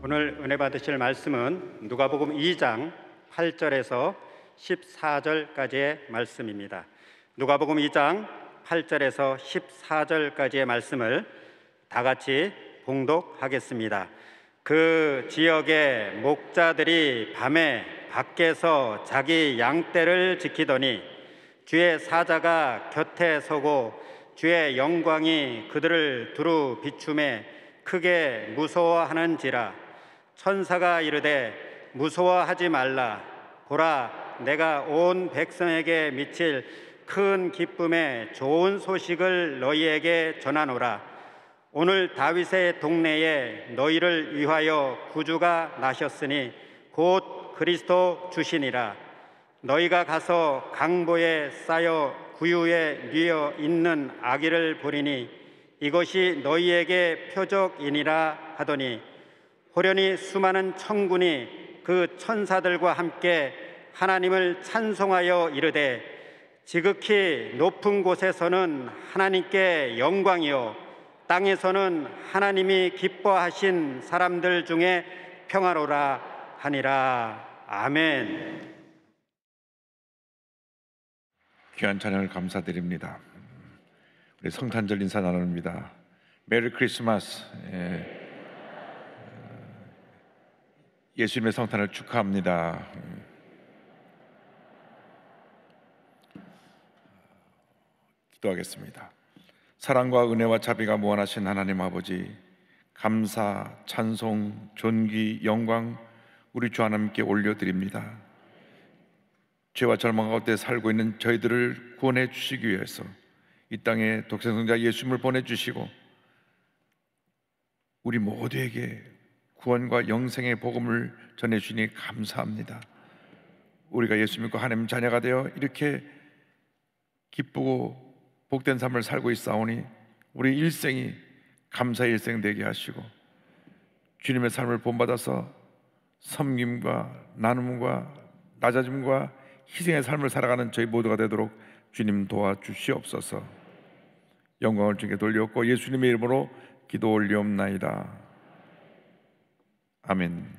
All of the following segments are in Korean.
오늘 은혜 받으실 말씀은 누가복음 2장 8절에서 14절까지의 말씀입니다. 누가복음 2장 8절에서 14절까지의 말씀을 다 같이 봉독하겠습니다. 그 지역의 목자들이 밤에 밖에서 자기 양떼를 지키더니 주의 사자가 곁에 서고 주의 영광이 그들을 두루 비추매 크게 무서워하는지라. 천사가 이르되 무서워하지 말라. 보라, 내가 온 백성에게 미칠 큰 기쁨의 좋은 소식을 너희에게 전하노라. 오늘 다윗의 동네에 너희를 위하여 구주가 나셨으니 곧 그리스도 주시니라. 너희가 가서 강보에 쌓여 구유에 뉘어 있는 아기를 보리니 이것이 너희에게 표적이니라 하더니 호련히 수많은 천군이 그 천사들과 함께 하나님을 찬송하여 이르되 지극히 높은 곳에서는 하나님께 영광이요 땅에서는 하나님이 기뻐하신 사람들 중에 평화로라 하니라. 아멘. 귀한 찬양을 감사드립니다. 우리 성탄절 인사 나눕니다. 메리 크리스마스. 예수님의 성탄을 축하합니다. 기도하겠습니다. 사랑과 은혜와 자비가 무한하신 하나님 아버지, 감사, 찬송, 존귀, 영광 우리 주 하나님께 올려드립니다. 죄와 절망 가운데 살고 있는 저희들을 구원해 주시기 위해서 이 땅에 독생성자 예수님을 보내주시고 우리 모두에게 구원과 영생의 복음을 전해주시니 감사합니다. 우리가 예수 믿고 하나님 자녀가 되어 이렇게 기쁘고 복된 삶을 살고 있사오니 우리 일생이 감사의 일생 되게 하시고 주님의 삶을 본받아서 섬김과 나눔과 낮아짐과 희생의 삶을 살아가는 저희 모두가 되도록 주님 도와주시옵소서. 영광을 주께 돌렸고 예수님의 이름으로 기도 올리옵나이다. 아멘.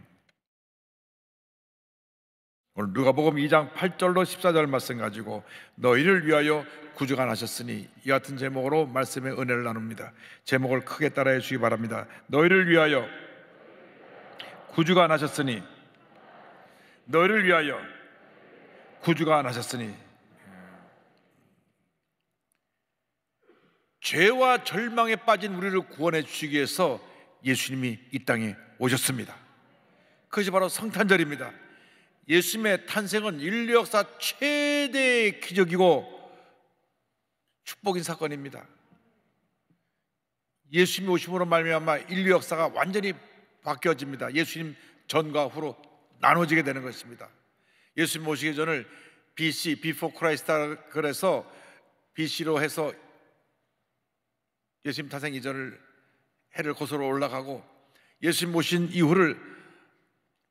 오늘 누가복음 2장 8절로 14절 말씀 가지고 너희를 위하여 구주가 나셨으니 이 같은 제목으로 말씀의 은혜를 나눕니다. 제목을 크게 따라해 주시기 바랍니다. 너희를 위하여 구주가 나셨으니, 너희를 위하여 구주가 나셨으니. 죄와 절망에 빠진 우리를 구원해 주시기 위해서 예수님이 이 땅에 오셨습니다. 그것이 바로 성탄절입니다. 예수님의 탄생은 인류 역사 최대의 기적이고 축복인 사건입니다. 예수님이 오심으로 말미암아 인류 역사가 완전히 바뀌어집니다. 예수님 전과 후로 나눠지게 되는 것입니다. 예수님 오시기 전을 BC, Before Christ, 그래서 BC로 해서 예수님 탄생 이전을 해를 고스로 올라가고 예수님 오신 이후를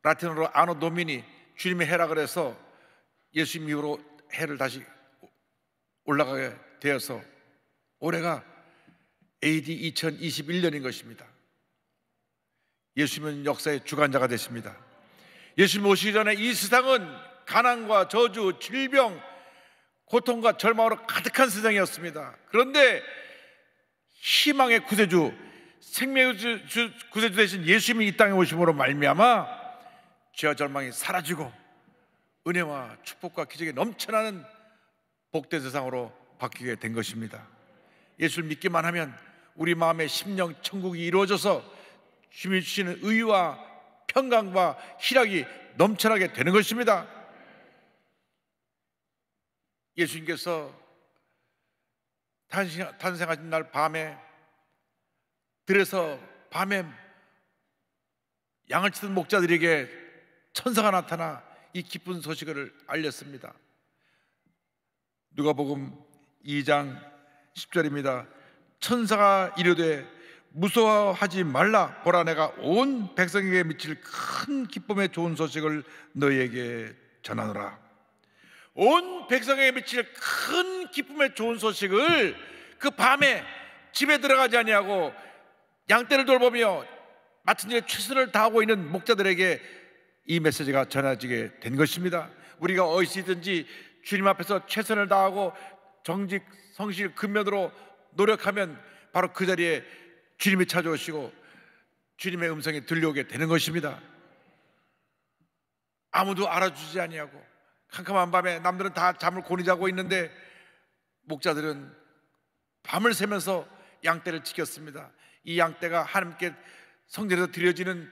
라틴어로 아노 도미니, 주님의 해라 그래서 예수님 이후로 해를 다시 올라가게 되어서 올해가 AD 2021년인 것입니다. 예수님은 역사의 주관자가 되십니다. 예수님 오시기 전에 이 세상은 가난과 저주, 질병, 고통과 절망으로 가득한 세상이었습니다. 그런데 희망의 구세주, 생명의 구세주 되신 예수님이 이 땅에 오심으로 말미암아 죄와 절망이 사라지고 은혜와 축복과 기적이 넘쳐나는 복된 세상으로 바뀌게 된 것입니다. 예수를 믿기만 하면 우리 마음의 심령 천국이 이루어져서 주님이 주시는 의와 평강과 희락이 넘쳐나게 되는 것입니다. 예수님께서 탄생하신 날 밤에 들에서 밤에 양을 치던 목자들에게 천사가 나타나 이 기쁜 소식을 알렸습니다. 누가복음 2장 10절입니다. 천사가 이르되 무서워하지 말라. 보라, 내가 온 백성에게 미칠 큰 기쁨의 좋은 소식을 너희에게 전하노라. 온 백성에게 미칠 큰 기쁨의 좋은 소식을 그 밤에 집에 들어가지 아니하고 양떼를 돌보며 맡은 일에 최선을 다하고 있는 목자들에게 이 메시지가 전해지게 된 것입니다. 우리가 어디서든지 주님 앞에서 최선을 다하고 정직, 성실, 근면으로 노력하면 바로 그 자리에 주님이 찾아오시고 주님의 음성이 들려오게 되는 것입니다. 아무도 알아주지 아니하고 캄캄한 밤에 남들은 다 잠을 곤히 자고 있는데 목자들은 밤을 새면서 양떼를 지켰습니다. 이 양떼가 하나님께 성전에서 드려지는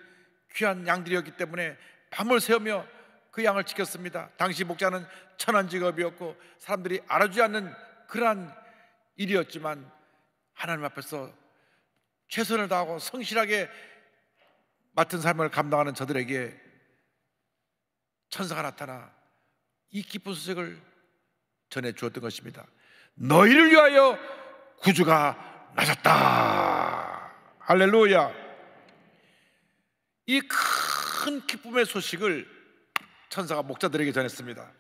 귀한 양들이었기 때문에 밤을 새우며 그 양을 지켰습니다. 당시 목자는 천한 직업이었고 사람들이 알아주지 않는 그러한 일이었지만 하나님 앞에서 최선을 다하고 성실하게 맡은 삶을 감당하는 저들에게 천사가 나타나 이 기쁜 소식을 전해 주었던 것입니다. 너희를 위하여 구주가 나셨다. 할렐루야. 이 큰 기쁨의 소식을 천사가 목자들에게 전했습니다.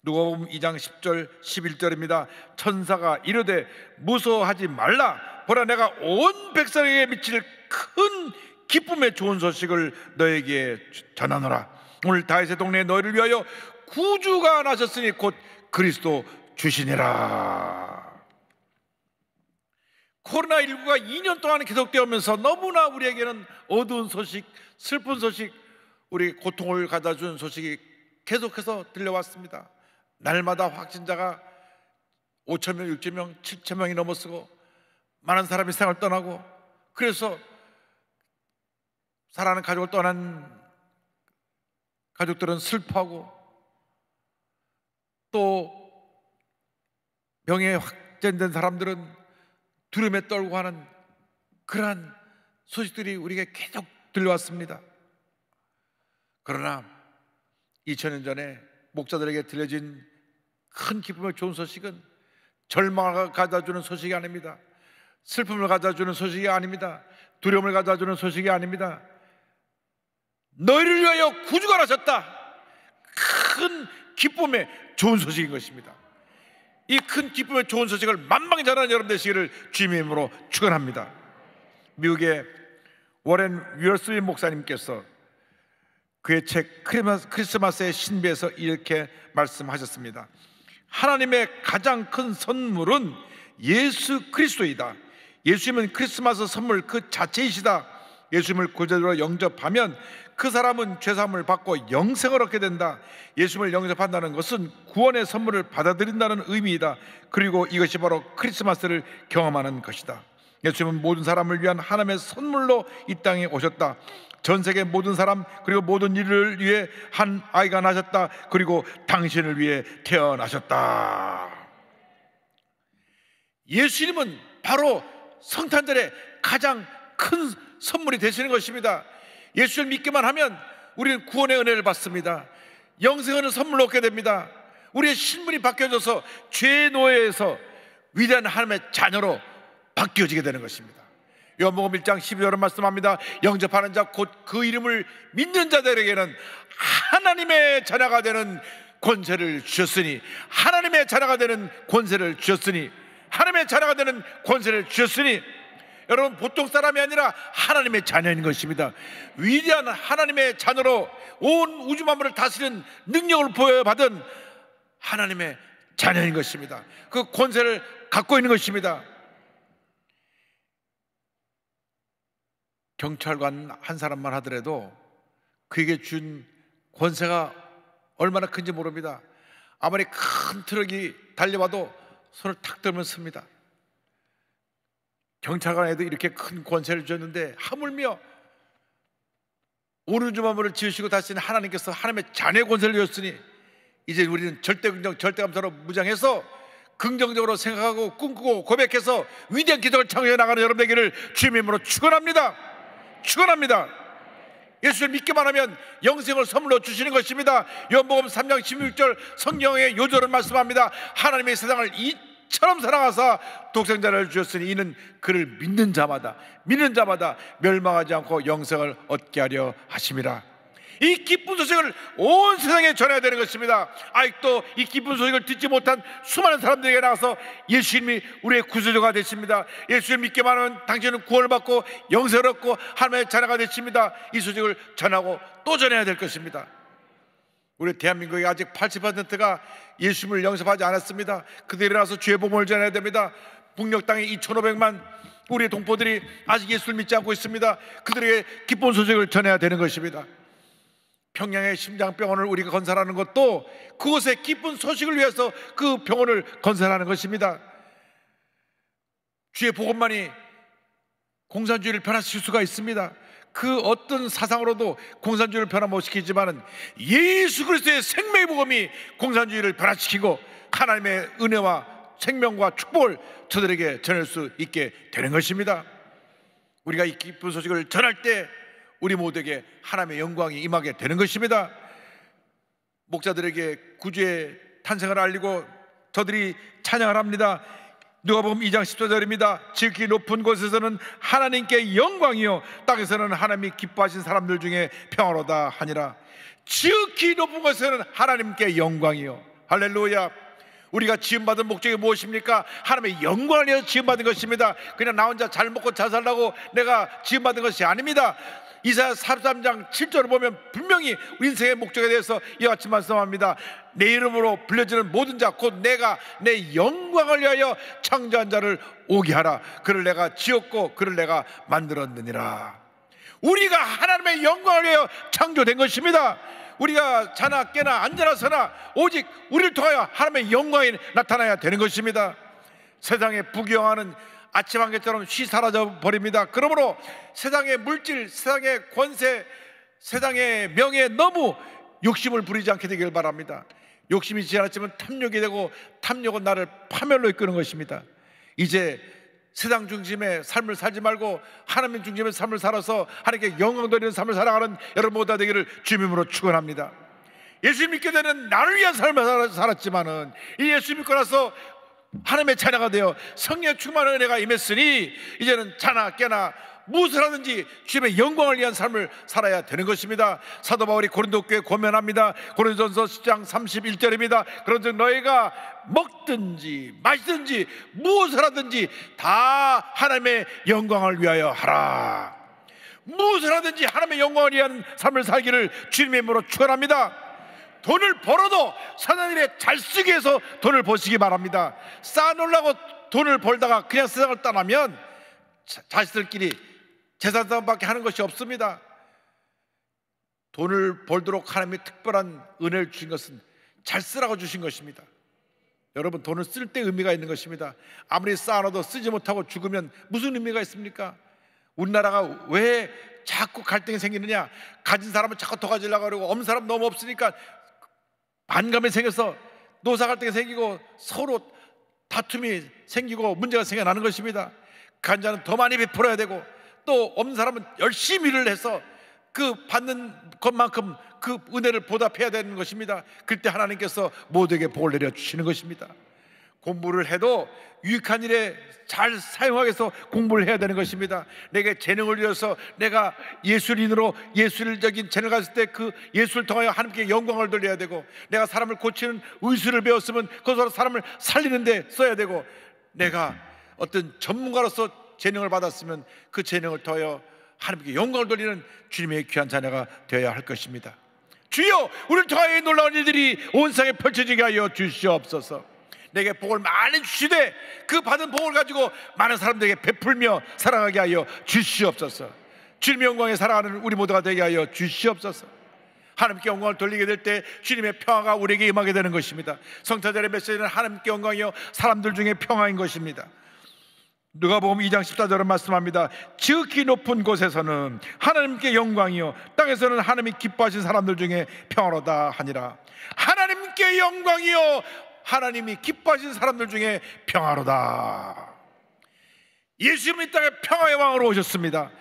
누가복음 2장 10절 11절입니다. 천사가 이르되 무서워하지 말라. 보라, 내가 온 백성에게 미칠 큰 기쁨의 좋은 소식을 너에게 전하노라. 오늘 다윗의 동네에 너희를 위하여 구주가 나셨으니 곧 그리스도 주시니라. 코로나19가 2년 동안 계속되면서 너무나 우리에게는 어두운 소식, 슬픈 소식, 우리 고통을 가져준 소식이 계속해서 들려왔습니다. 날마다 확진자가 5,000명, 6,000명, 7,000명이 넘어서고 많은 사람이 세상을 떠나고, 그래서 사랑하는 가족을 떠난 가족들은 슬퍼하고 또 병에 확진된 사람들은 두려움에 떨고 하는 그러한 소식들이 우리에게 계속 들려왔습니다. 그러나 2000년 전에 목자들에게 들려진 큰 기쁨의 좋은 소식은 절망을 가져주는 소식이 아닙니다. 슬픔을 가져주는 소식이 아닙니다. 두려움을 가져주는 소식이 아닙니다. 너희를 위하여 구주가 나셨다. 큰 기쁨의 좋은 소식인 것입니다. 이 큰 기쁨의 좋은 소식을 만방에 전하는 여러분 되시기를 주님의 이름으로 축원합니다. 미국의 워렌 윌슬리 목사님께서 그의 책 크리스마스의 신비에서 이렇게 말씀하셨습니다. 하나님의 가장 큰 선물은 예수 그리스도이다. 예수님은 크리스마스 선물 그 자체이시다. 예수님을 구주로 영접하면 그 사람은 죄사함을 받고 영생을 얻게 된다. 예수님을 영접한다는 것은 구원의 선물을 받아들인다는 의미이다. 그리고 이것이 바로 크리스마스를 경험하는 것이다. 예수님은 모든 사람을 위한 하나님의 선물로 이 땅에 오셨다. 전 세계 모든 사람 그리고 모든 일을 위해 한 아이가 나셨다. 그리고 당신을 위해 태어나셨다. 예수님은 바로 성탄절에 가장 큰 선물이 되시는 것입니다. 예수를 믿기만 하면 우리는 구원의 은혜를 받습니다. 영생을 선물로 얻게 됩니다. 우리의 신분이 바뀌어져서 죄의 노예에서 위대한 하나님의 자녀로 바뀌어지게 되는 것입니다. 요한복음 1장 12절은 말씀합니다. 영접하는 자 곧 그 이름을 믿는 자들에게는 하나님의 자녀가 되는 권세를 주셨으니, 하나님의 자녀가 되는 권세를 주셨으니, 하나님의 자녀가 되는 권세를 주셨으니, 여러분 보통 사람이 아니라 하나님의 자녀인 것입니다. 위대한 하나님의 자녀로 온 우주 만물을 다스리는 능력을 부여받은 하나님의 자녀인 것입니다. 그 권세를 갖고 있는 것입니다. 경찰관 한 사람만 하더라도 그에게 준 권세가 얼마나 큰지 모릅니다. 아무리 큰 트럭이 달려와도 손을 탁 들면 씁니다. 경찰관에도 이렇게 큰 권세를 주셨는데 하물며 온 우주 만물을 지으시고 다스리는 하나님께서 하나님의 자녀의 권세를 주셨으니 이제 우리는 절대 긍정, 절대 감사로 무장해서 긍정적으로 생각하고 꿈꾸고 고백해서 위대한 기적을 창조해 나가는 여러분 되기를 주님의 이름으로 축원합니다. 축원합니다. 예수를 믿기만 하면 영생을 선물로 주시는 것입니다. 요한복음 3장 16절 성경의 요절을 말씀합니다. 하나님의 세상을 이처럼 사랑하사 독생자를 주셨으니 이는 그를 믿는 자마다 멸망하지 않고 영생을 얻게 하려 하심이라. 이 기쁜 소식을 온 세상에 전해야 되는 것입니다. 아직도 이 기쁜 소식을 듣지 못한 수많은 사람들에게 나가서 예수님이 우리의 구세주가 되십니다. 예수를 믿기만 하면 당신은 구원을 받고 영생을 얻고 하나님의 자녀가 되십니다. 이 소식을 전하고 또 전해야 될 것입니다. 우리 대한민국의 아직 80%가 예수님을 영접하지 않았습니다. 그들이 일어나서 주의 복음을 전해야 됩니다. 북녘 땅에 2,500만 우리의 동포들이 아직 예수를 믿지 않고 있습니다. 그들에게 기쁜 소식을 전해야 되는 것입니다. 평양의 심장병원을 우리가 건설하는 것도 그곳의 기쁜 소식을 위해서 그 병원을 건설하는 것입니다. 주의 복음만이 공산주의를 변화시킬 수가 있습니다. 그 어떤 사상으로도 공산주의를 변화 못 시키지만은 예수 그리스도의 생명의 복음이 공산주의를 변화시키고 하나님의 은혜와 생명과 축복을 저들에게 전할 수 있게 되는 것입니다. 우리가 이 기쁜 소식을 전할 때 우리 모두에게 하나님의 영광이 임하게 되는 것입니다. 목자들에게 구주의 탄생을 알리고 저들이 찬양을 합니다. 누가복음 2장 14절입니다. 지극히 높은 곳에서는 하나님께 영광이요 땅에서는 하나님이 기뻐하신 사람들 중에 평화로다 하니라. 지극히 높은 곳에서는 하나님께 영광이요. 할렐루야. 우리가 지음받은 목적이 무엇입니까? 하나님의 영광을 위해서 지음받은 것입니다. 그냥 나 혼자 잘 먹고 잘 살라고 내가 지음받은 것이 아닙니다. 이사야 43장 7절을 보면 분명히 우리 인생의 목적에 대해서 이와 같이 말씀합니다. 내 이름으로 불려지는 모든 자 곧 내가 내 영광을 위하여 창조한 자를 오게 하라. 그를 내가 지었고 그를 내가 만들었느니라. 우리가 하나님의 영광을 위하여 창조된 것입니다. 우리가 자나 깨나 앉아나 서나 오직 우리를 통하여 하나님의 영광이 나타나야 되는 것입니다. 세상에 부귀영화는 아침 안개처럼 쉬 사라져 버립니다. 그러므로 세상의 물질, 세상의 권세, 세상의 명예에 너무 욕심을 부리지 않게 되길 바랍니다. 욕심이 지나치면 탐욕이 되고 탐욕은 나를 파멸로 이끄는 것입니다. 이제 세상 중심의 삶을 살지 말고 하나님 중심의 삶을 살아서 하나님께 영광 돌리는 삶을 살아가는 여러분 모두가 되기를 주님으로 축원합니다. 예수 믿게 되는 나를 위한 삶을 살았지만은 이 예수 믿고 나서 하나님의 자녀가 되어 성령의 충만한 은혜가 임했으니 이제는 자나 깨나 무엇을 하든지 주님의 영광을 위한 삶을 살아야 되는 것입니다. 사도 바울이 고린도 교회에 권면합니다. 고린도전서 10장 31절입니다. 그런즉 너희가 먹든지 마시든지 무엇을 하든지 다 하나님의 영광을 위하여 하라. 무엇을 하든지 하나님의 영광을 위한 삶을 살기를 주님의 이름으로 축원합니다. 돈을 벌어도 사단들의 잘 쓰기 위해서 돈을 버시기 바랍니다. 쌓아놓으려고 돈을 벌다가 그냥 세상을 떠나면 자식들끼리 재산 싸움밖에 하는 것이 없습니다. 돈을 벌도록 하나님의 특별한 은혜를 주신 것은 잘 쓰라고 주신 것입니다. 여러분, 돈을 쓸 때 의미가 있는 것입니다. 아무리 쌓아놔도 쓰지 못하고 죽으면 무슨 의미가 있습니까? 우리나라가 왜 자꾸 갈등이 생기느냐? 가진 사람은 자꾸 더 가지려고 그러고 없는 사람 너무 없으니까 반감이 생겨서 노사 갈등이 생기고 서로 다툼이 생기고 문제가 생겨나는 것입니다. 가진 자는 더 많이 베풀어야 되고 또 없는 사람은 열심히 일을 해서 그 받는 것만큼 그 은혜를 보답해야 되는 것입니다. 그때 하나님께서 모두에게 복을 내려주시는 것입니다. 공부를 해도 유익한 일에 잘 사용하기 위해서 공부를 해야 되는 것입니다. 내게 재능을 위해서 내가 예술인으로 예술적인 재능을 가졌을 때 그 예술을 통하여 하나님께 영광을 돌려야 되고, 내가 사람을 고치는 의술을 배웠으면 그것으로 사람을 살리는 데 써야 되고, 내가 어떤 전문가로서 재능을 받았으면 그 재능을 통하여 하나님께 영광을 돌리는 주님의 귀한 자녀가 되어야 할 것입니다. 주여, 우리를 통하여 놀라운 일들이 온 세상에 펼쳐지게 하여 주시옵소서. 내게 복을 많이 주시되 그 받은 복을 가지고 많은 사람들에게 베풀며 살아가게 하여 주시옵소서. 주님의 영광에 살아가는 우리 모두가 되게 하여 주시옵소서. 하나님께 영광을 돌리게 될 때 주님의 평화가 우리에게 임하게 되는 것입니다. 성탄절의 메시지는 하나님께 영광이요 사람들 중에 평화인 것입니다. 누가복음 2장 14절은 말씀합니다. 지극히 높은 곳에서는 하나님께 영광이요 땅에서는 하나님이 기뻐하신 사람들 중에 평화로다 하니라. 하나님께 영광이요 하나님이 기뻐하신 사람들 중에 평화로다. 예수님이 이 땅에 평화의 왕으로 오셨습니다.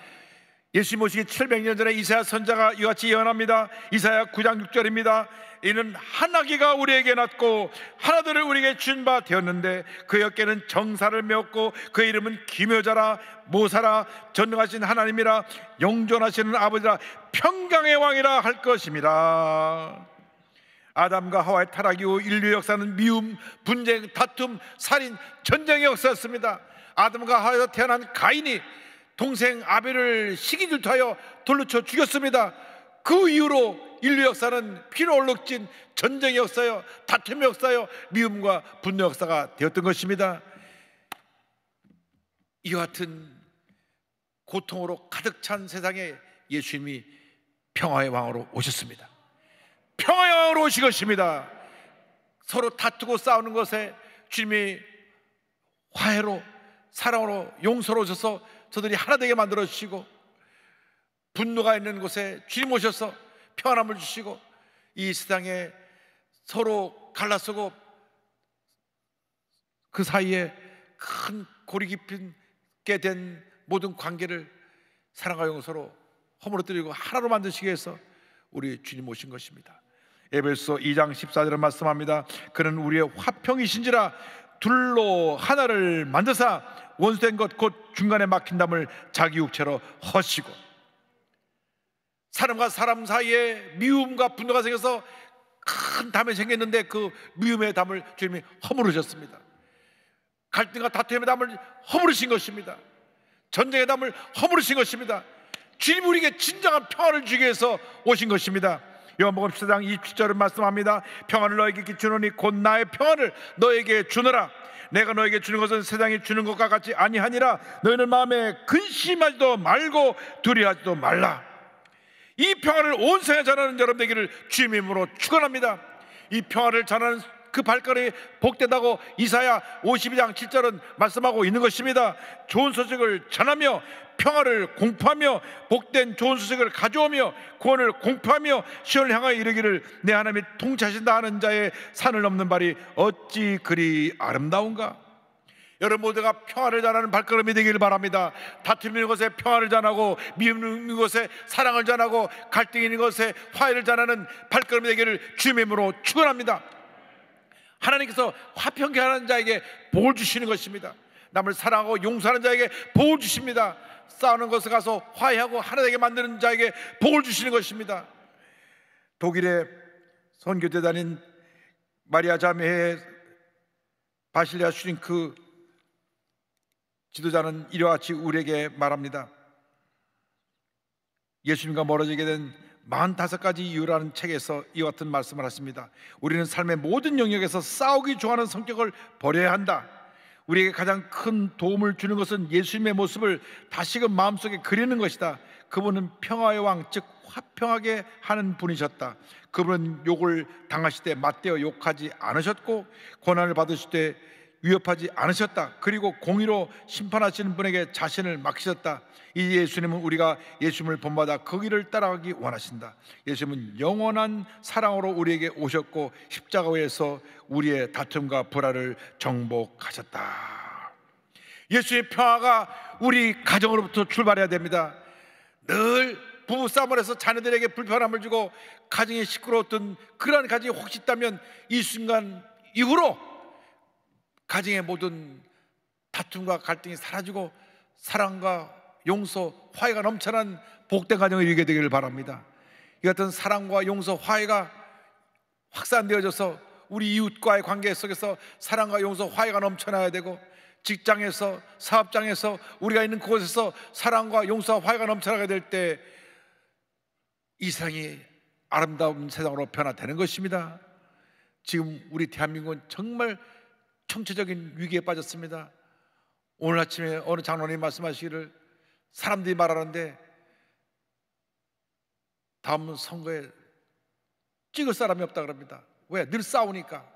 예수님 오시기 700년 전에 이사야 선자가 이같이 예언합니다. 이사야 9장 6절입니다. 이는 한 아기가 우리에게 낳고 하나들을 우리에게 준 바 되었는데 그의 어깨는 정사를 메었고 그의 이름은 기묘자라 모사라 전능하신 하나님이라 영존하시는 아버지라 평강의 왕이라 할 것입니다. 아담과 하와의 타락 이후 인류 역사는 미움, 분쟁, 다툼, 살인, 전쟁의 역사였습니다. 아담과 하와에서 태어난 가인이 동생 아벨을 시기 질투하여 돌로 쳐 죽였습니다. 그 이후로 인류 역사는 피로 얼룩진 전쟁의 역사요, 다툼의 역사요, 미움과 분노 역사가 되었던 것입니다. 이와 같은 고통으로 가득 찬 세상에 예수님이 평화의 왕으로 오셨습니다. 평화의 왕으로 오신 것입니다. 서로 다투고 싸우는 것에 주님이 화해로, 사랑으로, 용서로 오셔서 저들이 하나 되게 만들어 주시고, 분노가 있는 곳에 주님 오셔서 평안함을 주시고, 이 세상에 서로 갈라서고 그 사이에 큰 골이 깊게 된 모든 관계를 사랑과 용서로 허물어뜨리고 하나로 만드시기 위해서 우리 주님 오신 것입니다. 에베소 2장 14절을 말씀합니다. 그는 우리의 화평이신지라 둘로 하나를 만드사 원수된 것 곧 중간에 막힌 담을 자기 육체로 허시고, 사람과 사람 사이에 미움과 분노가 생겨서 큰 담이 생겼는데 그 미움의 담을 주님이 허물으셨습니다. 갈등과 다툼의 담을 허물으신 것입니다. 전쟁의 담을 허물으신 것입니다. 주님 우리에게 진정한 평화를 주기 위해서 오신 것입니다. 요한복음 14장 27절을 말씀합니다. 평안을 너에게 주노니 곧 나의 평안을 너에게 주노라. 내가 너에게 주는 것은 세상이 주는 것과 같이 아니하니라. 너희는 마음에 근심하지도 말고 두려워하지도 말라. 이 평안을 온 세상에 전하는 여러분 되기를 주님의 이름으로 축원합니다. 이 평화를 전하는 그 발걸음이 복되다고 이사야 52장 7절은 말씀하고 있는 것입니다. 좋은 소식을 전하며 평화를 공포하며 복된 좋은 소식을 가져오며 구원을 공포하며 시온을 향하여 이르기를 내 하나님이 통치하신다 하는 자의 산을 넘는 발이 어찌 그리 아름다운가. 여러분 모두가 평화를 전하는 발걸음이 되기를 바랍니다. 다툼 있는 것에 평화를 전하고 미움 있는 것에 사랑을 전하고 갈등 있는 것에 화해를 전하는 발걸음이 되기를 주님의 이름으로 축원합니다. 하나님께서 화평케 하는 자에게 복을 주시는 것입니다. 남을 사랑하고 용서하는 자에게 복을 주십니다. 싸우는 것에 가서 화해하고 하나 되게 만드는 자에게 복을 주시는 것입니다. 독일의 선교대 다닌 마리아 자매의 바실리아 슈링크 지도자는 이와 같이 우리에게 말합니다. 예수님과 멀어지게 된 45가지 이유라는 책에서 이와 같은 말씀을 하십니다. 우리는 삶의 모든 영역에서 싸우기 좋아하는 성격을 버려야 한다. 우리에게 가장 큰 도움을 주는 것은 예수님의 모습을 다시금 마음속에 그리는 것이다. 그분은 평화의 왕, 즉 화평하게 하는 분이셨다. 그분은 욕을 당하실 때 맞대어 욕하지 않으셨고 고난을 받으실 때 위협하지 않으셨다. 그리고 공의로 심판하시는 분에게 자신을 맡기셨다. 이 예수님은 우리가 예수님을 본받아 그 길을 따라가기 원하신다. 예수님은 영원한 사랑으로 우리에게 오셨고 십자가에서 우리의 다툼과 불화를 정복하셨다. 예수의 평화가 우리 가정으로부터 출발해야 됩니다. 늘 부부싸움을 해서 자녀들에게 불편함을 주고 가정이 시끄러웠던 그러한 가정이 혹시 있다면 이 순간 이후로 가정의 모든 다툼과 갈등이 사라지고 사랑과 용서, 화해가 넘쳐난 복된 가정을 이루게 되기를 바랍니다. 이 같은 사랑과 용서, 화해가 확산되어져서 우리 이웃과의 관계 속에서 사랑과 용서, 화해가 넘쳐나야 되고, 직장에서, 사업장에서, 우리가 있는 그곳에서 사랑과 용서와 화해가 넘쳐나게 될 때 이 세상이 아름다운 세상으로 변화되는 것입니다. 지금 우리 대한민국은 정말 총체적인 위기에 빠졌습니다. 오늘 아침에 어느 장로님 말씀하시기를 사람들이 말하는데 다음 선거에 찍을 사람이 없다 그럽니다. 왜? 늘 싸우니까.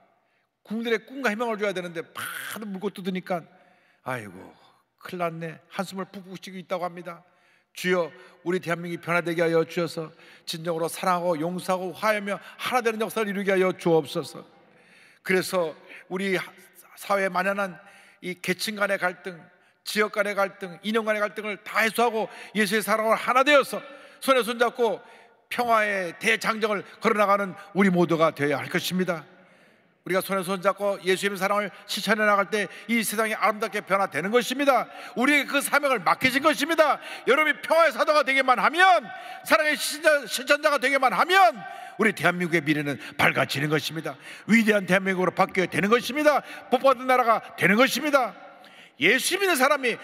국민들의 꿈과 희망을 줘야 되는데 파도 물고 뜯으니까 아이고 큰일 났네, 한숨을 푹푹 쉬고 있다고 합니다. 주여, 우리 대한민국이 변화되게 하여 주셔서 진정으로 사랑하고 용서하고 화해하며 하나 되는 역사를 이루게 하여 주옵소서. 그래서 우리 사회에 만연한 이 계층 간의 갈등, 지역 간의 갈등, 이념 간의 갈등을 다 해소하고 예수의 사랑으로 하나 되어서 손에 손잡고 평화의 대장정을 걸어나가는 우리 모두가 되어야 할 것입니다. 우리가 손에 손잡고 예수님의 사랑을 실천해 나갈 때 이 세상이 아름답게 변화되는 것입니다. 우리에게 그 사명을 맡겨진 것입니다. 여러분이 평화의 사도가 되기만 하면, 사랑의 실천자가 되기만 하면 우리 대한민국의 미래는 밝아지는 것입니다. 위대한 대한민국으로 바뀌어야 되는 것입니다. 복받은 나라가 되는 것입니다. 예수 믿는 사람이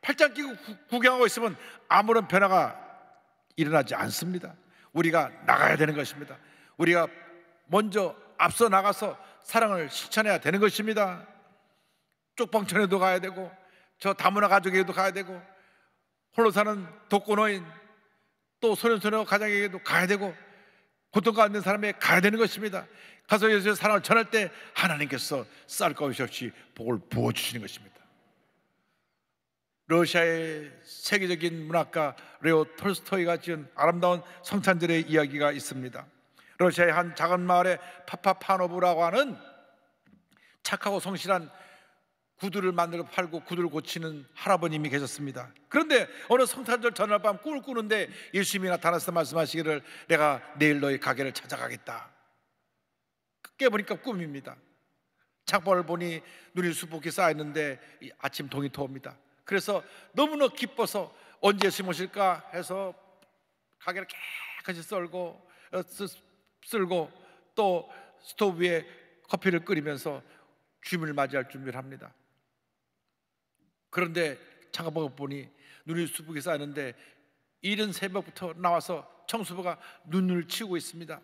팔짱 끼고 구경하고 있으면 아무런 변화가 일어나지 않습니다. 우리가 나가야 되는 것입니다. 우리가 먼저 앞서 나가서 사랑을 실천해야 되는 것입니다. 쪽방촌에도 가야 되고, 저 다문화 가족에게도 가야 되고, 홀로 사는 독거노인, 또 소년소녀 가정에게도 가야 되고, 고통가 있는 사람에게 가야 되는 것입니다. 가서 예수의 사랑을 전할 때 하나님께서 쌀 것이 없이 복을 부어주시는 것입니다. 러시아의 세계적인 문학가 레오 톨스토이가 지은 아름다운 성찬절의 이야기가 있습니다. 러시아의 한 작은 마을에 파파파노브라고 하는 착하고 성실한 구두를 만들고 팔고 구두를 고치는 할아버님이 계셨습니다. 그런데 어느 성탄절 전날 밤 꿈을 꾸는데 예수님이 나타나서 말씀하시기를, 내가 내일 너의 가게를 찾아가겠다. 깨보니까 꿈입니다. 창밖을 보니 눈이 수북히 쌓였는데 아침 동이 터옵니다. 그래서 너무나 기뻐서 언제 예수님 오실까 해서 가게를 깨끗이 쓸고 또 스토브 위에 커피를 끓이면서 주님을 맞이할 준비를 합니다. 그런데 창밖을 보니 눈이 수북이 쌓였는데 이른 새벽부터 나와서 청소부가 눈을 치우고 있습니다.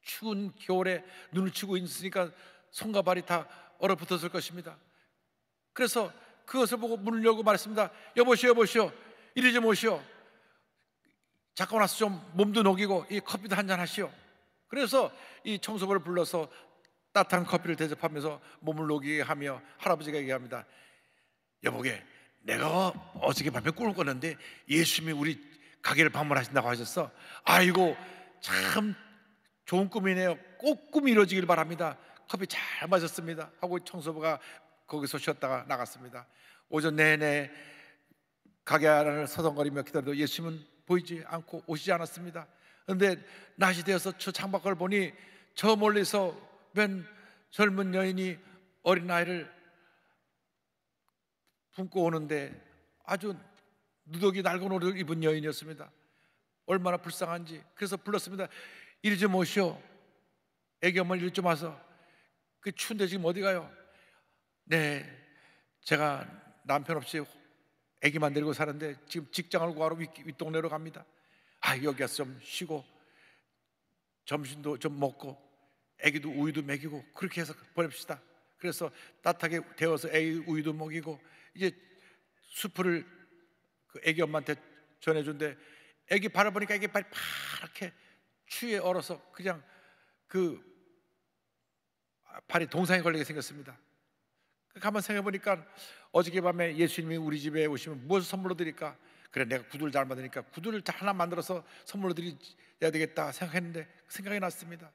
추운 겨울에 눈을 치우고 있으니까 손과 발이 다 얼어붙었을 것입니다. 그래서 그것을 보고 문을 열고 말했습니다. 여보시오, 여보시오, 이리 좀 오시오. 잠깐 와서 좀 몸도 녹이고 이 커피도 한잔 하시오. 그래서 이 청소부를 불러서 따뜻한 커피를 대접하면서 몸을 녹이게 하며 할아버지가 얘기합니다. 여보게, 내가 어저께 밤에 꿈을 꿨는데 예수님이 우리 가게를 방문하신다고 하셨어. 아이고, 참 좋은 꿈이네요. 꼭 꿈이 이루어지길 바랍니다. 커피 잘 마셨습니다 하고 청소부가 거기서 쉬었다가 나갔습니다. 오전 내내 가게 안을 서성거리며 기다려도 예수님은 보이지 않고 오시지 않았습니다. 그런데 낮이 되어서 저 창밖을 보니 저 멀리서 웬 젊은 여인이 어린아이를 품고 오는데 아주 누더기 낡은 옷을 입은 여인이었습니다. 얼마나 불쌍한지. 그래서 불렀습니다. 이리 좀 오시오. 애기 엄마 이리 좀 와서. 그 추운데 지금 어디 가요? 네, 제가 남편 없이 애기만 데리고 사는데 지금 직장을 구하러 윗동네로 갑니다. 여기 와서 좀 쉬고 점심도 좀 먹고 애기도 우유도 먹이고 그렇게 해서 보냅시다. 그래서 따뜻하게 데워서 애기 우유도 먹이고 이제 수프를 그 애기 엄마한테 전해준데, 애기 발을 보니까 애기 발이 파랗게 추위에 얼어서 그냥 그 발이 동상에 걸리게 생겼습니다. 가만 생각해보니까 어저께 밤에 예수님이 우리 집에 오시면 무엇을 선물로 드릴까? 그래, 내가 구두를 잘 만드니까 구두를 하나 만들어서 선물로 드려야 되겠다 생각했는데 생각이 났습니다.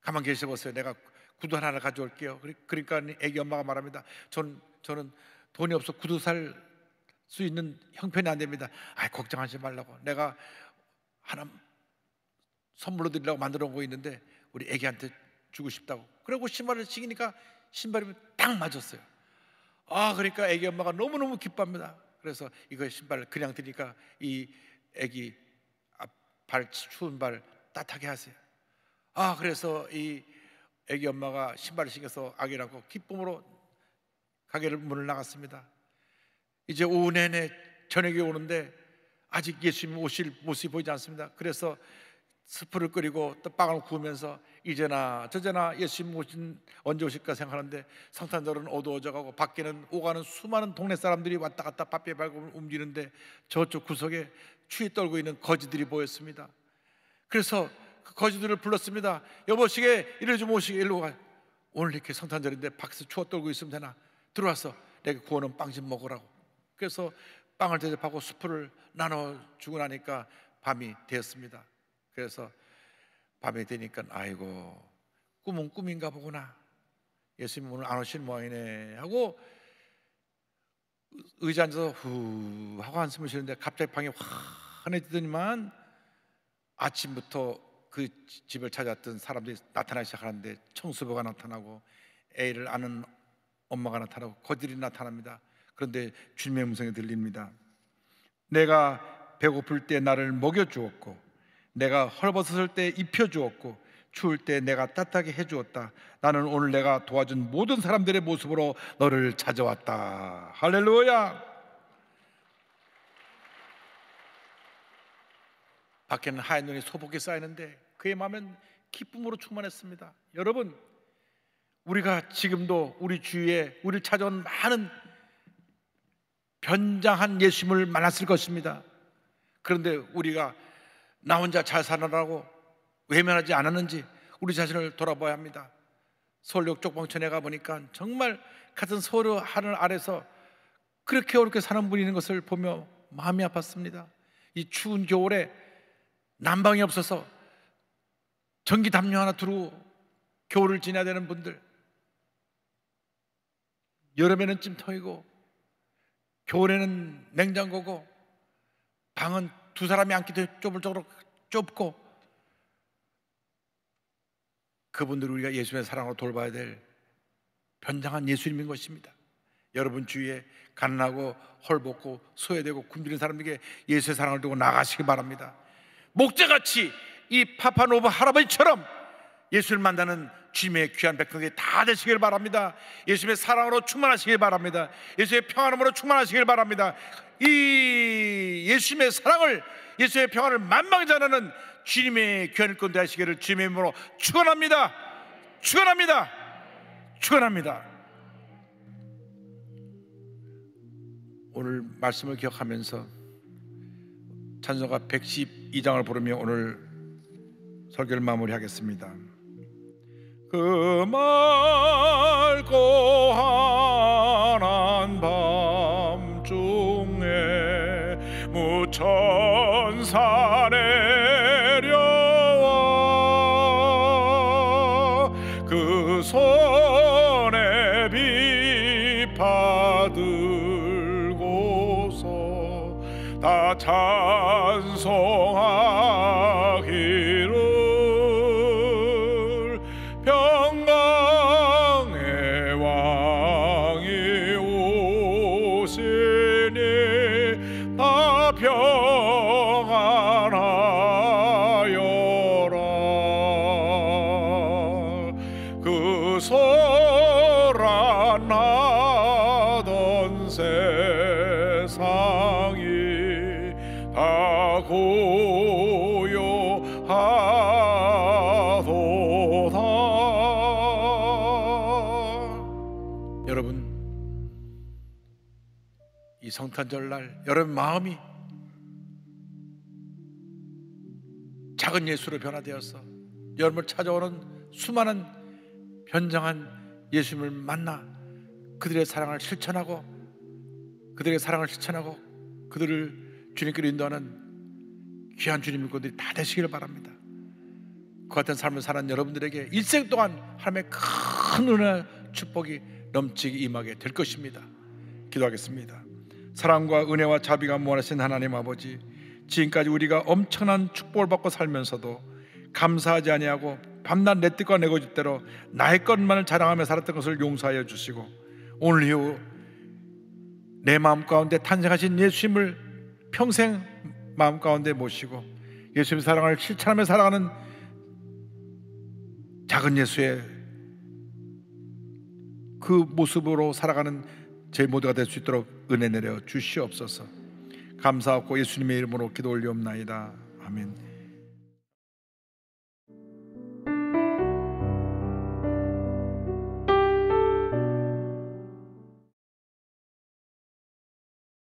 가만 계셔보세요. 내가 구두 하나를 가져올게요. 그러니까 애기 엄마가 말합니다. 저는 돈이 없어 구두 살 수 있는 형편이 안 됩니다. 걱정하지 말라고, 내가 하나 선물로 드리려고 만들어 온 거 있는데 우리 애기한테 주고 싶다고. 그리고 신발을 신기니까 신발이 딱 맞았어요. 그러니까 애기 엄마가 너무너무 기뻐합니다. 그래서 이거 신발을 그냥 드리니까 이 애기 발 추운 발 따뜻하게 하세요. 그래서 이 애기 엄마가 신발을 신겨서 아기라고 기쁨으로 가게를 문을 나갔습니다. 이제 오후 내내 저녁이 오는데 아직 예수님 오실 모습이 보이지 않습니다. 그래서 스프를 끓이고 또 빵을 구우면서 이제나 저제나 예수님 언제 오실까 생각하는데 성탄절은 어두워져 가고 밖에는 오가는 수많은 동네 사람들이 왔다 갔다 바삐 밟고 움직이는데 저쪽 구석에 추위 떨고 있는 거지들이 보였습니다. 그래서 그 거지들을 불렀습니다. 여보시게 이리 좀 오시게, 일로 가. 오늘 이렇게 성탄절인데 밖에서 추워 떨고 있으면 되나? 들어와서 내가 구워놓은 빵 좀 먹으라고. 그래서 빵을 대접하고 수프를 나눠주고 나니까 밤이 되었습니다. 그래서 밤이 되니까 아이고, 꿈은 꿈인가 보구나, 예수님 오늘 안 오실 모양이네 하고 의자 앉아서 후 하고 한숨을 쉬는데 갑자기 방이 환해지더니만 아침부터 그 집을 찾았던 사람들이 나타나기 시작하는데 청소부가 나타나고 애를 아는 엄마가 나타나고 거들이 나타납니다. 그런데 주님의 음성이 들립니다. 내가 배고플 때 나를 먹여주었고, 내가 헐벗었을 때 입혀주었고, 추울 때 내가 따뜻하게 해주었다. 나는 오늘 내가 도와준 모든 사람들의 모습으로 너를 찾아왔다. 할렐루야. 밖에는 하얀 눈이 소복히 쌓이는데 그의 마음은 기쁨으로 충만했습니다. 여러분, 우리가 지금도 우리 주위에 우리를 찾아온 많은 변장한 예수님을 만났을 것입니다. 그런데 우리가 나 혼자 잘 살아라고 외면하지 않았는지 우리 자신을 돌아봐야 합니다. 서울역 쪽방촌에 가보니까 정말 같은 서울 하늘 아래서 그렇게 어렵게 사는 분이 있는 것을 보며 마음이 아팠습니다. 이 추운 겨울에 난방이 없어서 전기 담요 하나 두르고 겨울을 지내야 되는 분들, 여름에는 찜통이고 겨울에는 냉장고고 방은 두 사람이 앉기도 좁을 정도로 좁고, 그분들을 우리가 예수님의 사랑으로 돌봐야 될 변장한 예수님인 것입니다. 여러분 주위에 가난하고 헐벗고 소외되고 굶주린 사람들에게 예수의 사랑을 두고 나가시기 바랍니다. 목재같이 이 파파노브 할아버지처럼 예수를 만나는 주님의 귀한 백성들이 다 되시길 바랍니다. 예수님의 사랑으로 충만하시길 바랍니다. 예수의 평안함으로 충만하시길 바랍니다. 이 예수님의 사랑을, 예수의 평안을 만방히 전하는 주님의 귀한 일꾼 되시기를 주님의 이름으로 축원합니다. 축원합니다. 축원합니다. 오늘 말씀을 기억하면서 찬송가 112장을 부르며 오늘 설교를 마무리하겠습니다. 그 맑고 환한 밤중에 무천사 내려와 그 손에 비파 들고서 다 찬송하기를 평강의 왕이 오시니 다 평안하여라. 그 소란하던 세상이 다 고요하도다. 여러분, 이 성탄절날 여러분 마음이 작은 예수로 변화되어서 여러분을 찾아오는 수많은 변장한 예수님을 만나 그들의 사랑을 실천하고 그들을 주님께로 인도하는 귀한 주님 일꾼들이 다 되시기를 바랍니다. 그 같은 삶을 사는 여러분들에게 일생 동안 하나님의 큰 은혜와 축복이 넘치게 임하게 될 것입니다. 기도하겠습니다. 사랑과 은혜와 자비가 무한하신 하나님 아버지, 지금까지 우리가 엄청난 축복을 받고 살면서도 감사하지 아니하고 밤낮 내 뜻과 내 고집대로 나의 것만을 자랑하며 살았던 것을 용서하여 주시고, 오늘 이후 내 마음 가운데 탄생하신 예수님을 평생 마음 가운데 모시고 예수님의 사랑을 실천하며 살아가는 작은 예수의 그 모습으로 살아가는 제 모두가 될 수 있도록 은혜 내려 주시옵소서. 감사하고 예수님의 이름으로 기도 올리옵나이다. 아멘.